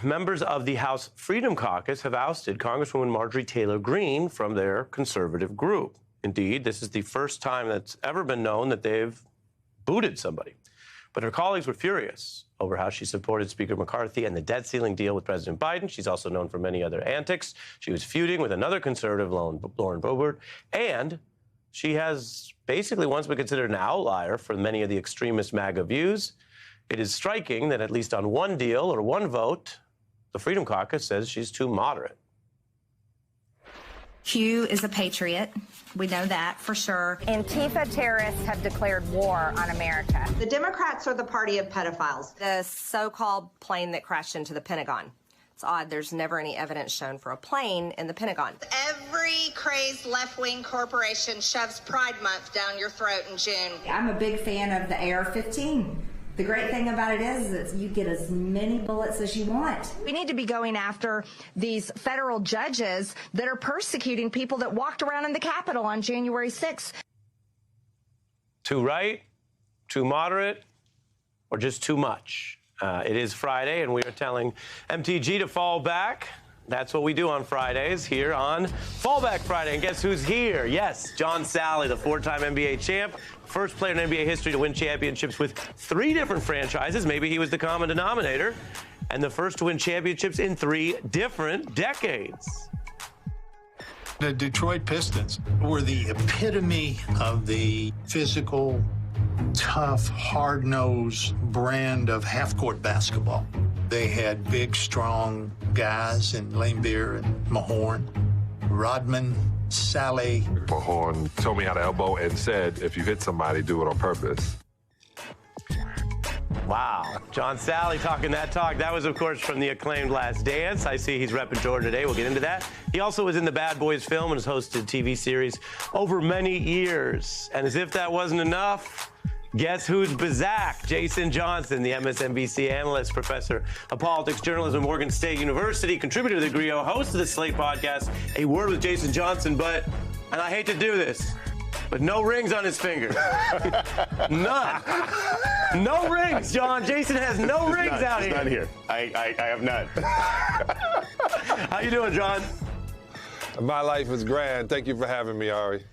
Members of the House Freedom Caucus have ousted Congresswoman Marjorie Taylor Greene from their conservative group. Indeed, this is the first time that's ever been known that they've booted somebody. But her colleagues were furious over how she supported Speaker McCarthy and the debt ceiling deal with President Biden. She's also known for many other antics. She was feuding with another conservative, Lauren Boebert, and she has basically once been considered an outlier for many of the extremist MAGA views. It is striking that at least on one deal or one vote, the Freedom Caucus says she's too moderate. Hugh is a patriot. We know that for sure. Antifa terrorists have declared war on America. The Democrats are the party of pedophiles. The so-called plane that crashed into the Pentagon. It's odd. There's never any evidence shown for a plane in the Pentagon. Every crazed left-wing corporation shoves Pride Month down your throat in June. I'm a big fan of the AR-15. The great thing about it is that you get as many bullets as you want. We need to be going after these federal judges that are persecuting people that walked around in the Capitol on January 6th. Too right, too moderate, or just too much? It is Friday, and we are telling MTG to fall back. That's what we do on Fridays here on Fallback Friday. And guess who's here? Yes, John Salley, the four-time NBA champ, first player in NBA history to win championships with 3 different franchises. Maybe he was the common denominator. And the first to win championships in 3 different decades. The Detroit Pistons were the epitome of the physical, tough, hard-nosed brand of half-court basketball. They had big, strong guys in Laimbeer and Mahorn, Rodman, Sally. Mahorn told me how to elbow and said, if you hit somebody, do it on purpose. Wow. John Salley talking that talk. That was, of course, from the acclaimed Last Dance. I see he's repping Georgia today. We'll get into that. He also was in the Bad Boys film and has hosted TV series over many years. And as if that wasn't enough, guess who's back? Jason Johnson, the MSNBC analyst, professor of politics, journalism at Morgan State University, contributor to the Griot, host of the Slate podcast, A Word with Jason Johnson. But, and I hate to do this, but no rings on his finger. None. No rings, John. Jason has no rings out here. None here. I have none. How you doing, John? My life is grand. Thank you for having me, Ari.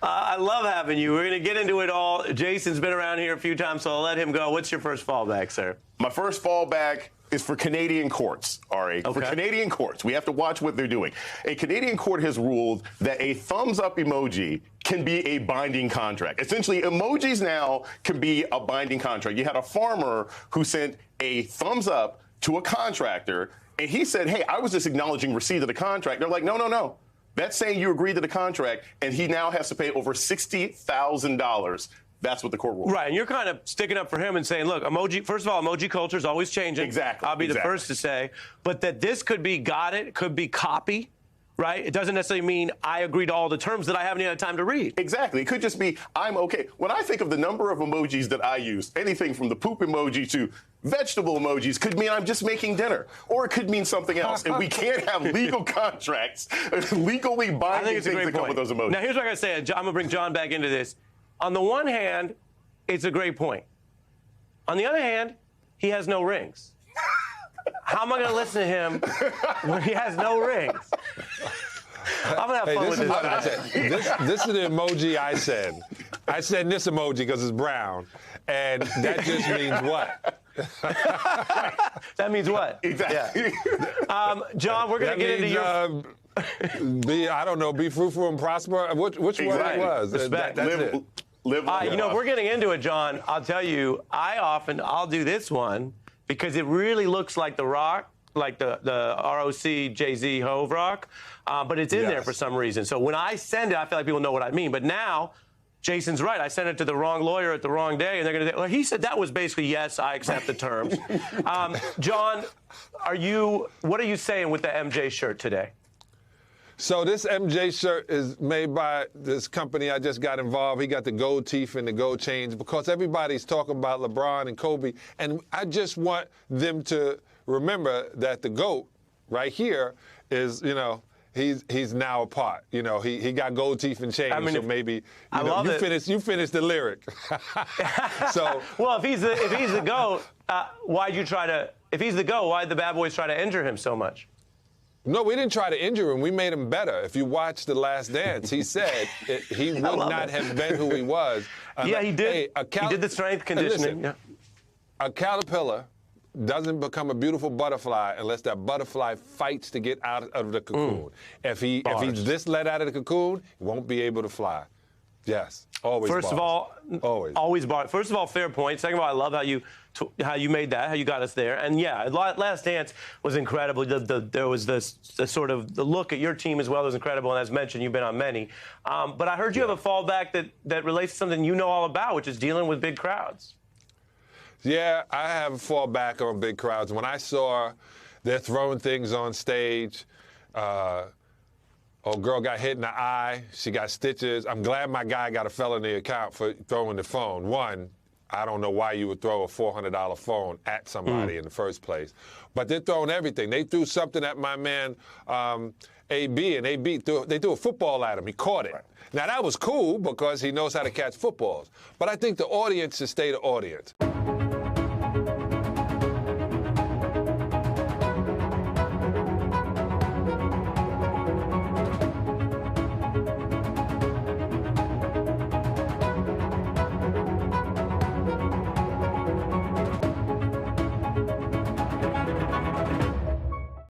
I love having you. We're going to get into it all. Jason's been around here a few times, so I'll let him go. What's your first fallback, sir? My first fallback is for Canadian courts, Ari. Okay. For Canadian courts, we have to watch what they're doing. A Canadian court has ruled that a thumbs-up emoji can be a binding contract. Essentially, emojis now can be a binding contract. You had a farmer who sent a thumbs up to a contractor, and he said, hey, I was just acknowledging receipt of the contract. They're like, no, no, no. That's saying you agreed to the contract, and he now has to pay over $60,000. That's what the court ruled. Right, and you're kind of sticking up for him and saying, look, emoji, first of all, emoji culture is always changing. Exactly. I'll be the first to say. But that this could be could be copy, right? It doesn't necessarily mean I agree to all the terms that I haven't had time to read. Exactly. It could just be I'm okay. When I think of the number of emojis that I use, anything from the poop emoji to vegetable emojis could mean I'm just making dinner, or it could mean something else. And we can't have legal contracts, legally binding things that come with those emojis. Now, here's what I got to say. I'm going to bring John back into this. On the one hand, it's a great point. On the other hand, he has no rings. How am I going to listen to him when he has no rings? I'm going to have fun with this. What I said. This is the emoji I said. I said this emoji because it's brown. And that just means what? That means what? Exactly. Yeah. John, we're going to get into your... I don't know, be fruitful and prosper. Which one it was? Respect. That's it. Live you know, if we're getting into it, John, I'll tell you, I'll do this one because it really looks like The Rock, like the ROC Jay-Z Hove Rock, but it's in there for some reason. So when I send it, I feel like people know what I mean. But now, Jason's right. I sent it to the wrong lawyer at the wrong day, and they're going to say, well, he said that was basically, yes, I accept the terms. John, what are you saying with the MJ shirt today? So this MJ shirt is made by this company I just got involved. He got the gold teeth and the gold chains because everybody's talking about LeBron and Kobe. And I just want them to remember that the GOAT right here is, you know, he's now a part. You know, he got gold teeth and chains. I mean, so maybe you finished the lyric. So well, if he's the GOAT, why'd you try to If he's the GOAT, why did the bad boys try to injure him so much? No, we didn't try to injure him. We made him better. If you watch The Last Dance, he said he would not have been who he was. Yeah, he did. He did the strength conditioning. Listen, a caterpillar doesn't become a beautiful butterfly unless that butterfly fights to get out of the cocoon. If he's this let out of the cocoon, he won't be able to fly. Yes, always. First bars. of all, always bars. First of all, fair point. Second of all, I love how you made that, how you got us there. And yeah, Last Dance was incredible. There was the sort of the look at your team as well was incredible. And as mentioned, you've been on many. But I heard you have a fallback that relates to something you know all about, which is dealing with big crowds. Yeah, I have a fallback on big crowds. When I saw they're throwing things on stage, girl got hit in the eye. She got stitches. I'm glad my guy got a felony account for throwing the phone. One, I don't know why you would throw a $400 phone at somebody in the first place. But they're throwing everything. They threw something at my man, AB, and they threw a football at him. He caught it. Right. Now, that was cool because he knows how to catch footballs. But I think the audience should stay the audience.